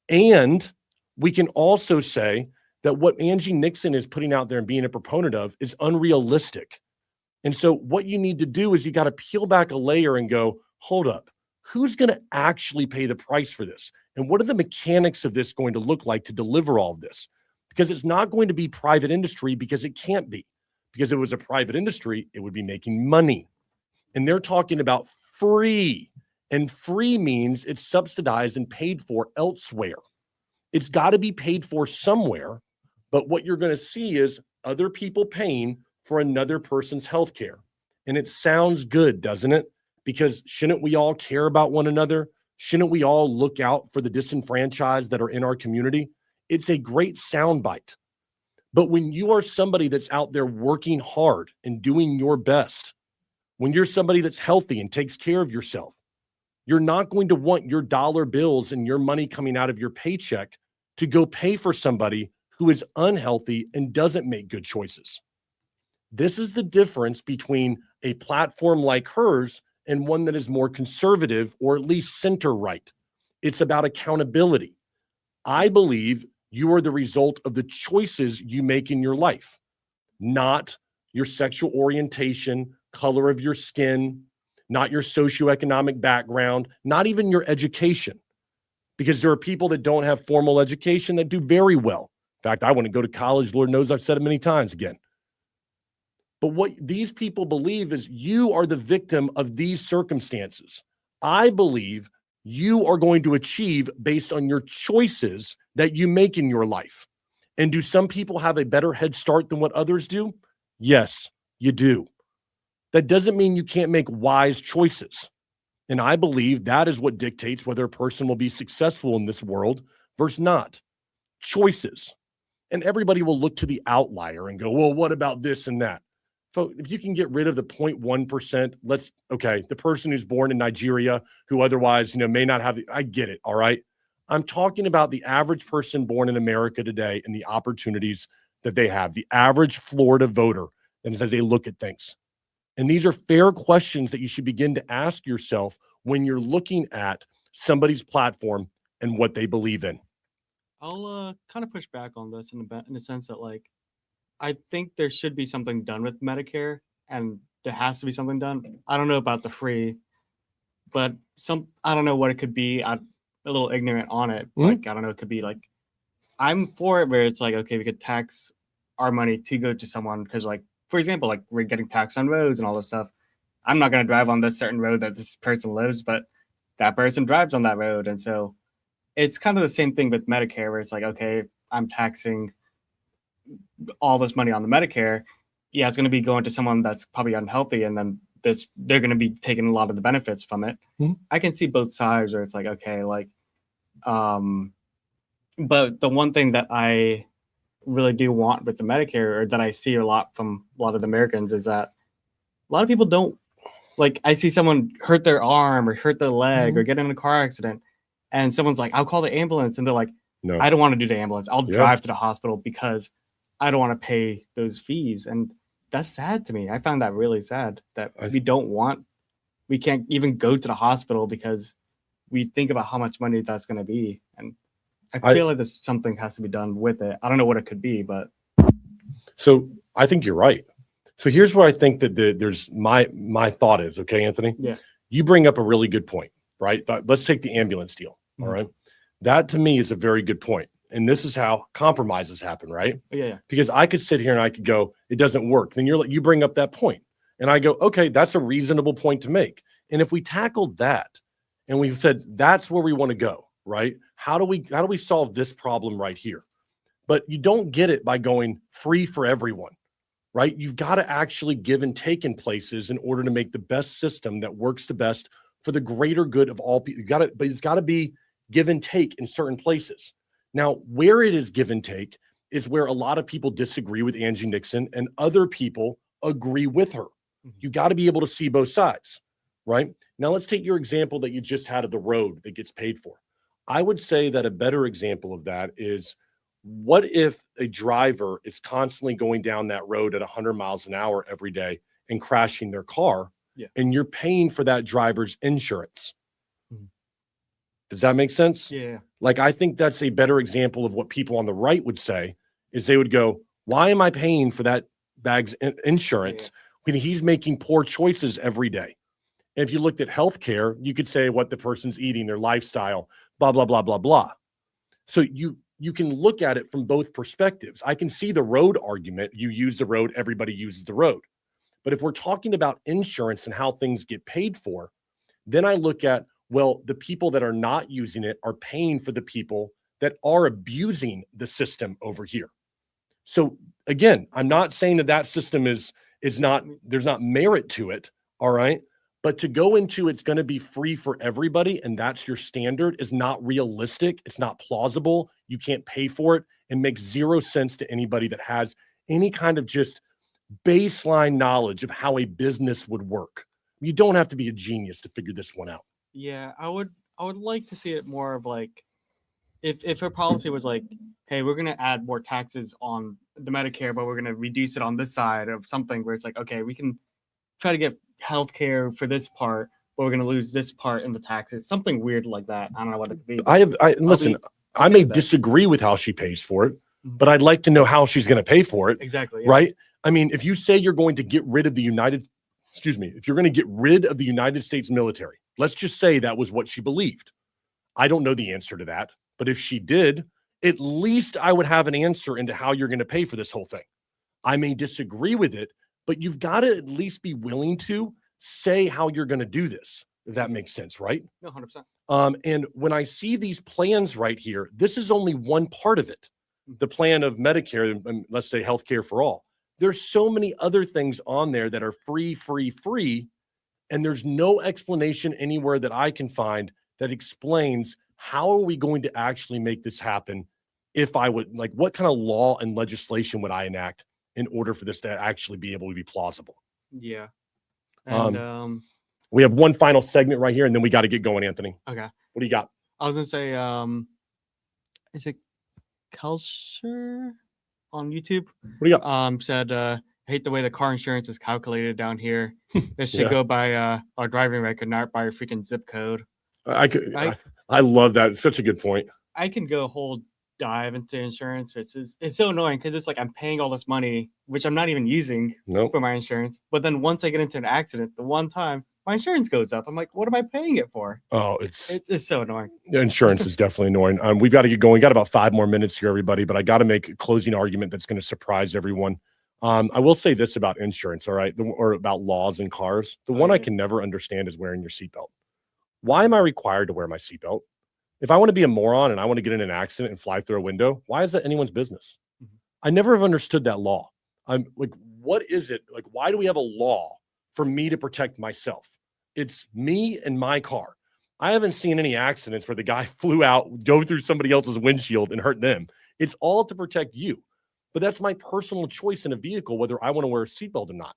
And we can also say that what Angie Nixon is putting out there and being a proponent of is unrealistic. And so what you need to do is you got to peel back a layer and go, hold up, who's going to actually pay the price for this? And what are the mechanics of this going to look like to deliver all of this? Because it's not going to be private industry, because it can't be. Because if it was a private industry, it would be making money. And they're talking about free. And free means it's subsidized and paid for elsewhere. It's got to be paid for somewhere. But what you're going to see is other people paying for another person's health care. And it sounds good, doesn't it? Because shouldn't we all care about one another? Shouldn't we all look out for the disenfranchised that are in our community? It's a great soundbite. But when you are somebody that's out there working hard and doing your best, when you're somebody that's healthy and takes care of yourself, You're not going to want your dollar bills and your money coming out of your paycheck to go pay for somebody who is unhealthy and doesn't make good choices. This is the difference between a platform like hers and one that is more conservative or at least center right. It's about accountability. I believe you are the result of the choices you make in your life, not your sexual orientation, color of your skin, not your socioeconomic background, not even your education. Because there are people that don't have formal education that do very well. In fact, I want to go to college. Lord knows I've said it many times again. But what these people believe is you are the victim of these circumstances. I believe you are going to achieve based on your choices that you make in your life. And do some people have a better head start than what others do? Yes, you do. That doesn't mean you can't make wise choices. And I believe that is what dictates whether a person will be successful in this world versus not. Choices. And everybody will look to the outlier and go, well, what about this and that? So if you can get rid of the 0.1%, the person who's born in Nigeria who otherwise, may not have, I get it, all right? I'm talking about the average person born in America today and the opportunities that they have, the average Florida voter, and as they look at things. And these are fair questions that you should begin to ask yourself when you're looking at somebody's platform and what they believe in. I'll kind of push back on this in the sense that, like, I think there should be something done with Medicare, and there has to be something done. I don't know about the free, but I don't know what it could be. I'm a little ignorant on it. Like, I don't know, it could be like, I'm for it where it's like, okay, we could tax our money to go to someone because, like, for example, like we're getting taxed on roads and all this stuff. I'm not going to drive on this certain road that this person lives, but that person drives on that road. And so it's kind of the same thing with Medicare where it's like, okay, I'm taxing all this money on the Medicare. Yeah, it's going to be going to someone that's probably unhealthy. And then they're going to be taking a lot of the benefits from it. I can see both sides where it's like, okay, like, but the one thing that I really do want with the Medicare, or that I see a lot from a lot of the Americans, is that a lot of people don't, like, I see someone hurt their arm or hurt their leg or get in a car accident, and someone's like, I'll call the ambulance, and they're like, no, I don't want to do the ambulance. I'll drive to the hospital because I don't want to pay those fees. And that's sad to me. I found that really sad that we can't even go to the hospital because we think about how much money that's going to be. And I feel like there's something has to be done with it. I don't know what it could be, but. So I think you're right. So here's where I think that there's my thought is, okay, Anthony? Yeah. You bring up a really good point, right? Let's take the ambulance deal, all right? That to me is a very good point. And this is how compromises happen, right? Yeah. Because I could sit here and I could go, it doesn't work. Then you bring up that point. And I go, okay, that's a reasonable point to make. And if we tackled that and we said, that's where we want to go, right? How do we solve this problem right here? But you don't get it by going free for everyone, right? You've got to actually give and take in places in order to make the best system that works the best for the greater good of all people. But it's got to be give and take in certain places. Now, where it is give and take is where a lot of people disagree with Angie Nixon and other people agree with her. You got to be able to see both sides, right? Now, let's take your example that you just had of the road that gets paid for. I would say that a better example of that is, what if a driver is constantly going down that road at 100 miles an hour every day and crashing their car, and you're paying for that driver's insurance? Does that make sense? Yeah. Like, I think that's a better example of what people on the right would say, is they would go, why am I paying for that bag's insurance when he's making poor choices every day? And if you looked at healthcare, you could say what the person's eating, their lifestyle, blah, blah, blah, blah, blah. So you can look at it from both perspectives. I can see the road argument. You use the road, everybody uses the road. But if we're talking about insurance and how things get paid for, then I look at, well, the people that are not using it are paying for the people that are abusing the system over here. So again, I'm not saying that system is not, there's not merit to it. All right. But to go into it's going to be free for everybody, and that's your standard, is not realistic. It's not plausible. You can't pay for it. It makes zero sense to anybody that has any kind of just baseline knowledge of how a business would work. You don't have to be a genius to figure this one out. Yeah, I would like to see it more of like if her policy was like, hey, we're gonna add more taxes on the Medicare, but we're gonna reduce it on this side of something where it's like, okay, we can try to get healthcare for this part, but we're gonna lose this part in the taxes. Something weird like that. I don't know what it could be. Listen, I'll I be may with that. disagree with how she pays for it, Mhm. but I'd like to know how she's going to pay for it. Exactly. Yeah. Right? I mean, if you say you're going to get rid of the if you're going to get rid of the United States military, let's just say that was what she believed. I don't know the answer to that, but if she did, at least I would have an answer into how you're going to pay for this whole thing. I may disagree with it, but you've got to at least be willing to say how you're going to do this, if that makes sense, right? No, 100%. And when I see these plans right here, this is only one part of it. The plan of Medicare, and let's say healthcare for all. There's so many other things on there that are free, and there's no explanation anywhere that I can find that explains how are we going to actually make this happen. If I would like, what kind of law and legislation would I enact in order for this to actually be able to be plausible? Yeah. And We have one final segment right here, and then we got to get going, Anthony. okay. What do you got? I was gonna say, is it Culture on YouTube? What do you got? Said, I hate the way the car insurance is calculated down here. It should Yeah. go by our driving record, not by your freaking zip code. I love that. It's such a good point. I can go a whole dive into insurance. It's so annoying because it's like I'm paying all this money, which I'm not even using Nope. for my insurance. But then once I get into an accident, the one time my insurance goes up, I'm like, what am I paying it for? Oh, It's so annoying. Insurance is definitely annoying. We've got to get going. We got about 5 more minutes here, everybody, but I got to make a closing argument that's going to surprise everyone. I will say this about insurance, all right, or about laws in cars. The one I can never understand is wearing your seatbelt. Why am I required to wear my seatbelt? If I want to be a moron and I want to get in an accident and fly through a window, why is that anyone's business? Mhm. I never have understood that law. I'm like, what is it? Like, why do we have a law for me to protect myself? It's me and my car. I haven't seen any accidents where the guy flew out, go through somebody else's windshield and hurt them. It's all to protect you. But that's my personal choice in a vehicle, whether I want to wear a seatbelt or not.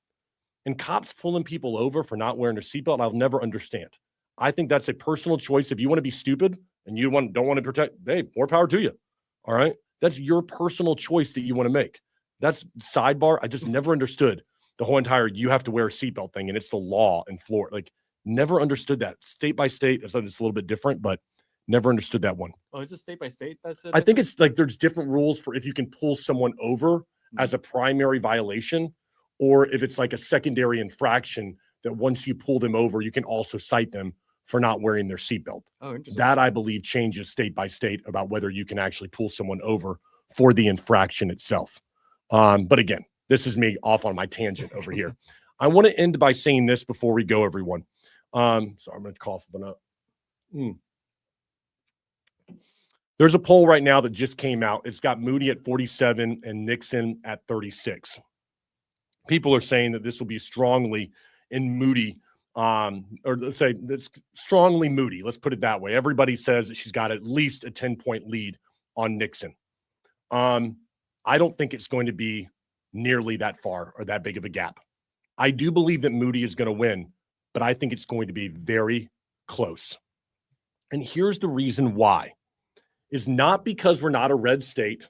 And cops pulling people over for not wearing a seatbelt, I'll never understand. I think that's a personal choice. If you want to be stupid and you don't want to protect, hey, more power to you. All right. That's your personal choice that you want to make. That's sidebar. I just never understood the whole entire you have to wear a seatbelt thing, and it's the law in Florida. Like, never understood that. State by state, it's a little bit different, but never understood that one. Oh, is it state by state? That's it. I think it's like there's different rules for if you can pull someone over as a primary violation, or if it's like a secondary infraction that once you pull them over, you can also cite them for not wearing their seatbelt. Oh, interesting. That, I believe, changes state by state about whether you can actually pull someone over for the infraction itself. But again, this is me off on my tangent over here. I want to end by saying this before we go, everyone. Sorry, I'm going to cough one up. There's a poll right now that just came out. It's got Moody at 47 and Nixon at 36. People are saying that this will be strongly in Moody, or let's say that's strongly Moody. Let's put it that way. Everybody says that she's got at least a 10-point lead on Nixon. I don't think it's going to be nearly that far or that big of a gap. I do believe that Moody is going to win, but I think it's going to be very close. And here's the reason why. Is not because we're not a red state,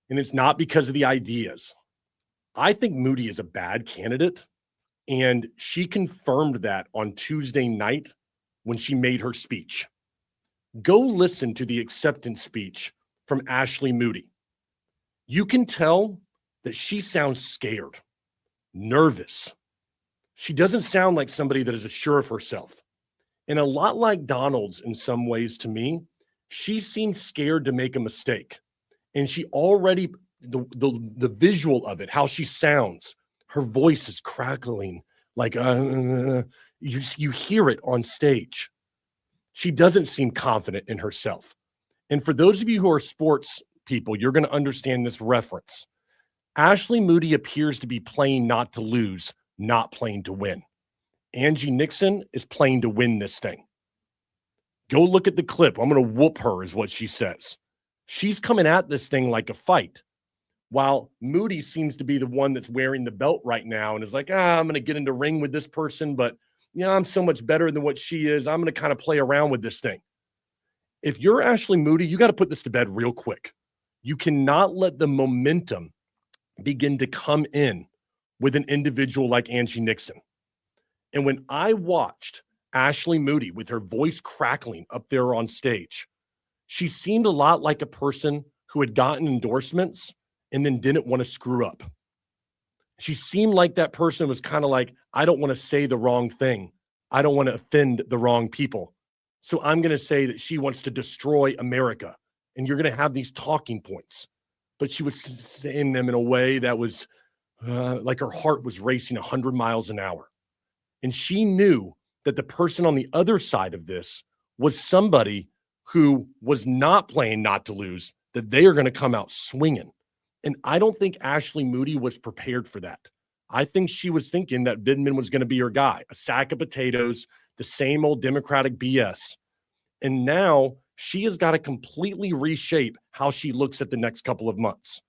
and it's not because of the ideas. I think Moody is a bad candidate, and she confirmed that on Tuesday night when she made her speech. Go listen to the acceptance speech from Ashley Moody. You can tell that she sounds scared, nervous. She doesn't sound like somebody that is sure of herself. And a lot like Donald's in some ways to me, she seems scared to make a mistake. And she already, the visual of it, how she sounds, her voice is crackling, like you hear it on stage. She doesn't seem confident in herself. And for those of you who are sports people, you're going to understand this reference. Ashley Moody appears to be playing not to lose, not playing to win. Angie Nixon is playing to win this thing. Go look at the clip. I'm going to whoop her is what she says. She's coming at this thing like a fight, while Moody seems to be the one that's wearing the belt right now and is like, I'm going to get into ring with this person, but I'm so much better than what she is. I'm going to kind of play around with this thing. If you're Ashley Moody, you got to put this to bed real quick. You cannot let the momentum begin to come in with an individual like Angie Nixon. And when I watched Ashley Moody with her voice crackling up there on stage, she seemed a lot like a person who had gotten endorsements and then didn't want to screw up. She seemed like that person was kind of like, I don't want to say the wrong thing. I don't want to offend the wrong people. So I'm going to say that she wants to destroy America. And you're going to have these talking points. But she was saying them in a way that was like her heart was racing 100 miles an hour. And she knew that the person on the other side of this was somebody who was not playing not to lose, that they are going to come out swinging. And I don't think Ashley Moody was prepared for that. I think she was thinking that Vindman was going to be her guy, a sack of potatoes, the same old Democratic BS. And now she has got to completely reshape how she looks at the next couple of months.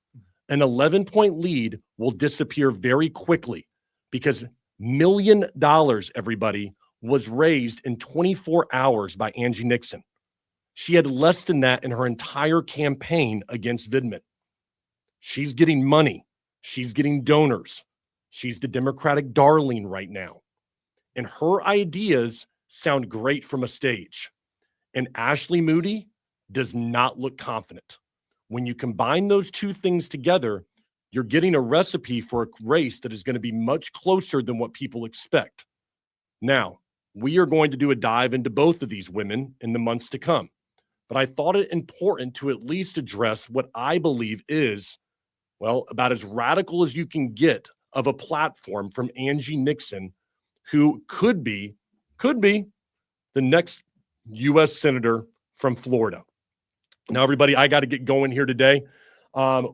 An 11-point lead will disappear very quickly because $1 million, everybody, was raised in 24 hours by Angie Nixon. She had less than that in her entire campaign against Vindman. She's getting money. She's getting donors. She's the Democratic darling right now. And her ideas sound great from a stage. And Ashley Moody does not look confident. When you combine those two things together, you're getting a recipe for a race that is going to be much closer than what people expect. Now, we are going to do a dive into both of these women in the months to come. But I thought it important to at least address what I believe is, well, about as radical as you can get of a platform from Angie Nixon, who could be the next U.S. Senator from Florida. Now, everybody, I got to get going here today.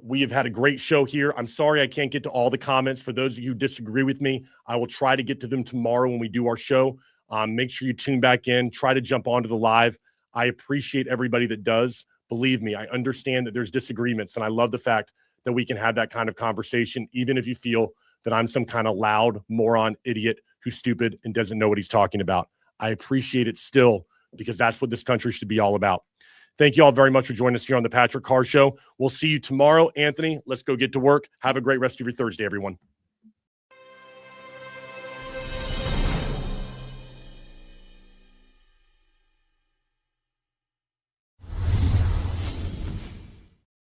We have had a great show here. I'm sorry I can't get to all the comments. For those of you who disagree with me, I will try to get to them tomorrow when we do our show. Make sure you tune back in. Try to jump onto the live. I appreciate everybody that does. Believe me, I understand that there's disagreements, and I love the fact that we can have that kind of conversation, even if you feel that I'm some kind of loud moron idiot who's stupid and doesn't know what he's talking about. I appreciate it still, because that's what this country should be all about. Thank you all very much for joining us here on the Patrick Carr Show. We'll see you tomorrow. Anthony, let's go get to work. Have a great rest of your Thursday, everyone.